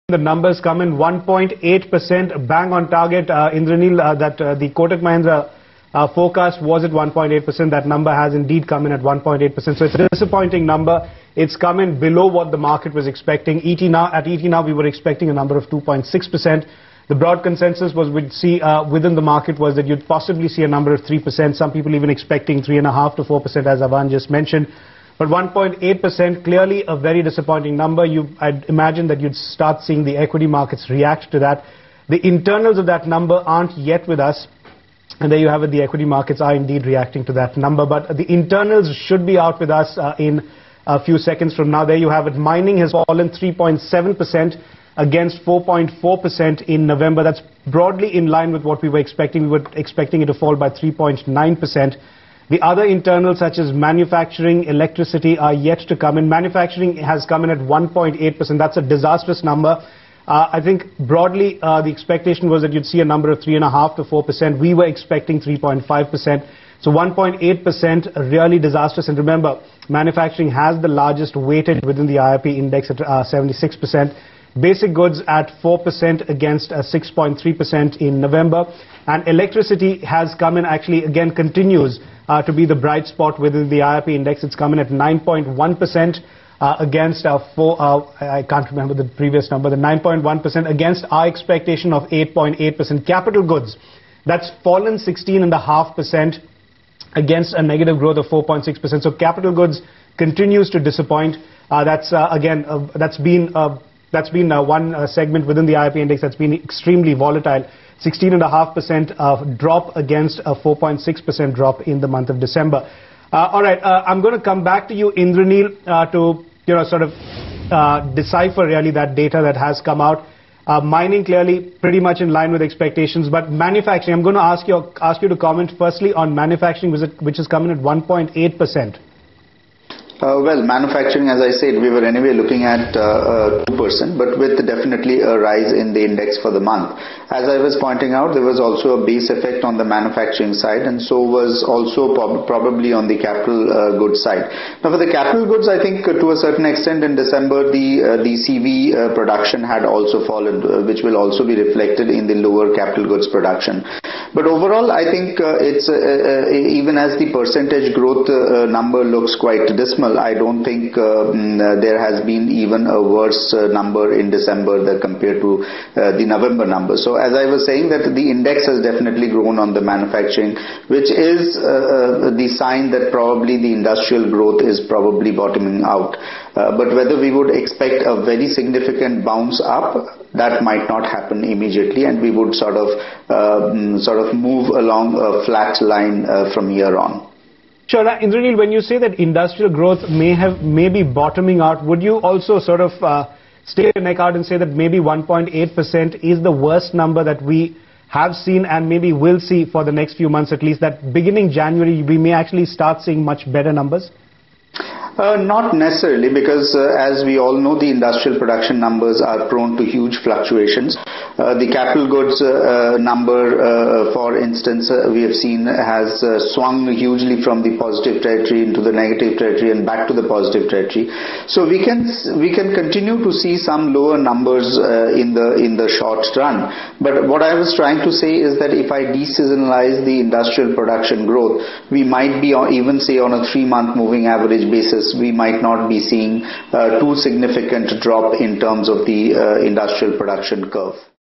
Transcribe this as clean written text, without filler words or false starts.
The numbers come in 1.8%, bang on target. Indranil, the Kotak Mahindra forecast was at 1.8%. That number has indeed come in at 1.8%. So it's a disappointing number. It's come in below what the market was expecting. At ET now we were expecting a number of 2.6%. The broad consensus was we'd see within the market was that you'd possibly see a number of 3%. Some people even expecting 3.5% to 4%, as Avan just mentioned. But 1.8%, clearly a very disappointing number. I'd imagine that you'd start seeing the equity markets react to that. The internals of that number aren't yet with us. And there you have it, the equity markets are indeed reacting to that number. But the internals should be out with us in a few seconds from now. There you have it. Mining has fallen 3.7% against 4.4% in November. That's broadly in line with what we were expecting. We were expecting it to fall by 3.9%. The other internals, such as manufacturing, electricity, are yet to come in. Manufacturing has come in at 1.8%. That's a disastrous number. I think broadly the expectation was that you'd see a number of 3.5% to 4%. We were expecting 3.5%. So 1.8%, really disastrous. And remember, manufacturing has the largest weightage within the IIP index at 76%. Basic goods at 4% against 6.3% in November. And electricity has come in, actually again continues to be the bright spot within the IIP index. It's come in at 9.1% against I can't remember the previous number, the 9.1% against our expectation of 8.8%. Capital goods, that's fallen 16.5% against a negative growth of 4.6%. So capital goods continues to disappoint. That's been one segment within the IIP index that's been extremely volatile. 16.5% drop against a 4.6% drop in the month of December. All right, I'm going to come back to you, Indranil, to sort of decipher really that data that has come out. Mining clearly pretty much in line with expectations, but manufacturing, I'm going to ask you to comment firstly on manufacturing, which has come in at 1.8%. Well, manufacturing, as I said, we were anyway looking at 2%, but with definitely a rise in the index for the month. As I was pointing out, there was also a base effect on the manufacturing side, and so was also probably on the capital goods side. Now, for the capital goods, I think to a certain extent in December, the CV production had also fallen, which will also be reflected in the lower capital goods production. But overall, I think it's even as the percentage growth number looks quite dismal, I don't think there has been even a worse number in December compared to the November number. So as I was saying, that the index has definitely grown on the manufacturing, which is the sign that probably the industrial growth is probably bottoming out. But whether we would expect a very significant bounce up, that might not happen immediately, and we would sort of move along a flat line from here on. Sure. Indranil, when you say that industrial growth may be bottoming out, would you also sort of stay your neck out and say that maybe 1.8% is the worst number that we have seen and maybe will see for the next few months at least, that beginning January we may actually start seeing much better numbers? Not necessarily, because as we all know, the industrial production numbers are prone to huge fluctuations. The capital goods number, for instance, we have seen has swung hugely from the positive territory into the negative territory and back to the positive territory. So we can continue to see some lower numbers in the short run. But what I was trying to say is that if I deseasonalize the industrial production growth, we might be even say on a 3-month moving average basis, we might not be seeing too significant drop in terms of the industrial production curve.